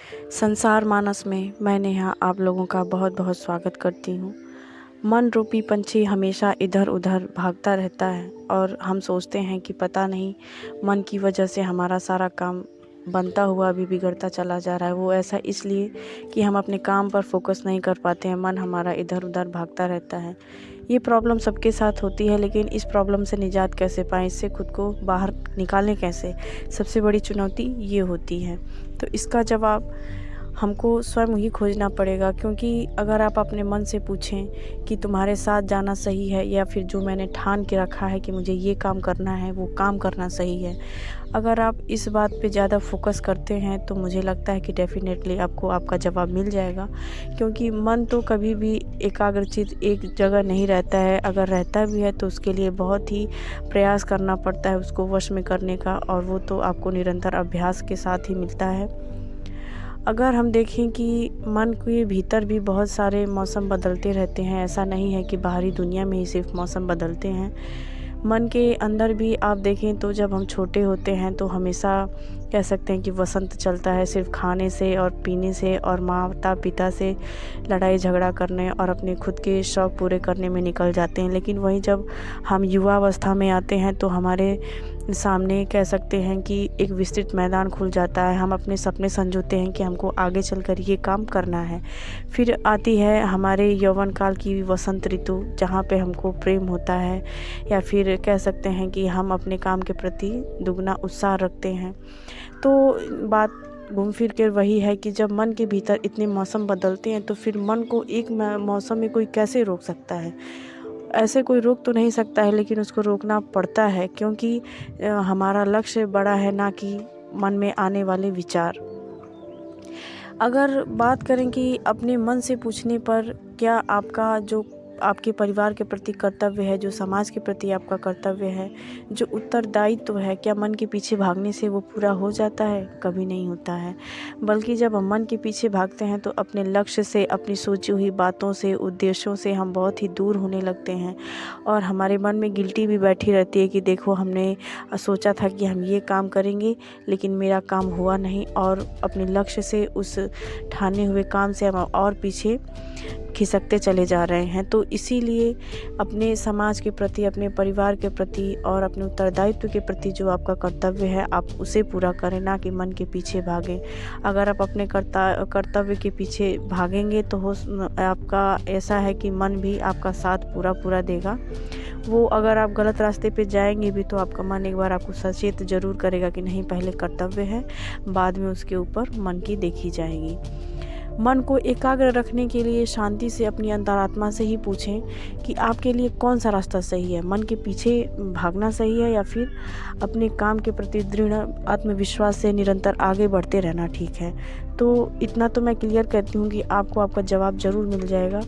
संसार मानस में मैं नेहा आप लोगों का बहुत बहुत स्वागत करती हूँ। मन रूपी पंछी हमेशा इधर उधर भागता रहता है और हम सोचते हैं कि पता नहीं मन की वजह से हमारा सारा काम बनता हुआ भी बिगड़ता चला जा रहा है। वो ऐसा इसलिए कि हम अपने काम पर फोकस नहीं कर पाते हैं, मन हमारा इधर उधर भागता रहता है। ये प्रॉब्लम सबके साथ होती है, लेकिन इस प्रॉब्लम से निजात कैसे पाएँ, इससे खुद को बाहर निकालें कैसे, सबसे बड़ी चुनौती ये होती है। तो इसका जवाब हमको स्वयं ही खोजना पड़ेगा, क्योंकि अगर आप अपने मन से पूछें कि तुम्हारे साथ जाना सही है या फिर जो मैंने ठान के रखा है कि मुझे ये काम करना है वो काम करना सही है, अगर आप इस बात पे ज़्यादा फोकस करते हैं तो मुझे लगता है कि डेफ़िनेटली आपको आपका जवाब मिल जाएगा। क्योंकि मन तो कभी भी एकाग्रचित एक जगह नहीं रहता है, अगर रहता भी है तो उसके लिए बहुत ही प्रयास करना पड़ता है उसको वश में करने का, और वो तो आपको निरंतर अभ्यास के साथ ही मिलता है। अगर हम देखें कि मन के भीतर भी बहुत सारे मौसम बदलते रहते हैं, ऐसा नहीं है कि बाहरी दुनिया में ही सिर्फ मौसम बदलते हैं। मन के अंदर भी आप देखें तो जब हम छोटे होते हैं तो हमेशा कह सकते हैं कि वसंत चलता है, सिर्फ खाने से और पीने से और माता पिता से लड़ाई झगड़ा करने और अपने खुद के शौक़ पूरे करने में निकल जाते हैं। लेकिन वहीं जब हम युवावस्था में आते हैं तो हमारे सामने कह सकते हैं कि एक विस्तृत मैदान खुल जाता है। हम अपने सपने संजोते हैं कि हमको आगे चलकर ये काम करना है। फिर आती है हमारे यौवन काल की वसंत ऋतु, जहाँ पे हमको प्रेम होता है, या फिर कह सकते हैं कि हम अपने काम के प्रति दुगना उत्साह रखते हैं। तो बात घूम फिर कर वही है कि जब मन के भीतर इतने मौसम बदलते हैं तो फिर मन को एक मौसम में कोई कैसे रोक सकता है। ऐसे कोई रोक तो नहीं सकता है, लेकिन उसको रोकना पड़ता है, क्योंकि हमारा लक्ष्य बड़ा है, ना कि मन में आने वाले विचार। अगर बात करें कि अपने मन से पूछने पर क्या आपका जो आपके परिवार के प्रति कर्तव्य है, जो समाज के प्रति आपका कर्तव्य है, जो उत्तरदायित्व है, क्या मन के पीछे भागने से वो पूरा हो जाता है? कभी नहीं होता है। बल्कि जब हम मन के पीछे भागते हैं तो अपने लक्ष्य से, अपनी सोची हुई बातों से, उद्देश्यों से हम बहुत ही दूर होने लगते हैं, और हमारे मन में गिल्टी भी बैठी रहती है कि देखो हमने सोचा था कि हम ये काम करेंगे लेकिन मेरा काम हुआ नहीं, और अपने लक्ष्य से, उस ठाने हुए काम से हम और पीछे खिसकते चले जा रहे हैं। तो इसीलिए अपने समाज के प्रति, अपने परिवार के प्रति और अपने उत्तरदायित्व के प्रति जो आपका कर्तव्य है आप उसे पूरा करें, ना कि मन के पीछे भागें। अगर आप अपने कर्तव्य के पीछे भागेंगे तो आपका ऐसा है कि मन भी आपका साथ पूरा देगा। वो अगर आप गलत रास्ते पे जाएंगे भी तो आपका मन एक बार आपको सचेत ज़रूर करेगा कि नहीं, पहले कर्तव्य है, बाद में उसके ऊपर मन की देखी जाएगी। मन को एकाग्र रखने के लिए शांति से अपनी अंतरात्मा से ही पूछें कि आपके लिए कौन सा रास्ता सही है। मन के पीछे भागना सही है या फिर अपने काम के प्रति दृढ़ आत्मविश्वास से निरंतर आगे बढ़ते रहना ठीक है। तो इतना तो मैं क्लियर कहती हूँ कि आपको आपका जवाब ज़रूर मिल जाएगा,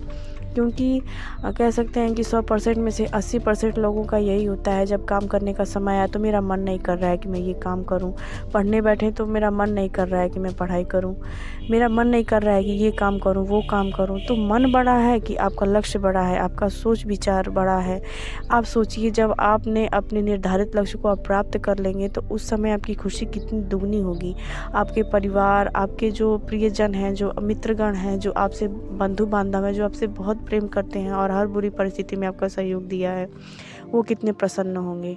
क्योंकि कह सकते हैं कि 100% में से 80% लोगों का यही होता है। जब काम करने का समय आया तो मेरा मन नहीं कर रहा है कि मैं ये काम करूं, पढ़ने बैठे तो मेरा मन नहीं कर रहा है कि मैं पढ़ाई करूं, मेरा मन नहीं कर रहा है कि ये काम करूं, वो काम करूं। तो मन बड़ा है कि आपका लक्ष्य बड़ा है, आपका सोच विचार बड़ा है। आप सोचिए, जब आपने अपने निर्धारित लक्ष्य को आप प्राप्त कर लेंगे तो उस समय आपकी खुशी कितनी दुगनी होगी। आपके परिवार, आपके जो प्रियजन हैं, जो मित्रगण हैं, जो आपसे बंधु बांधव हैं, जो आपसे बहुत प्रेम करते हैं और हर बुरी परिस्थिति में आपका सहयोग दिया है, वो कितने प्रसन्न होंगे।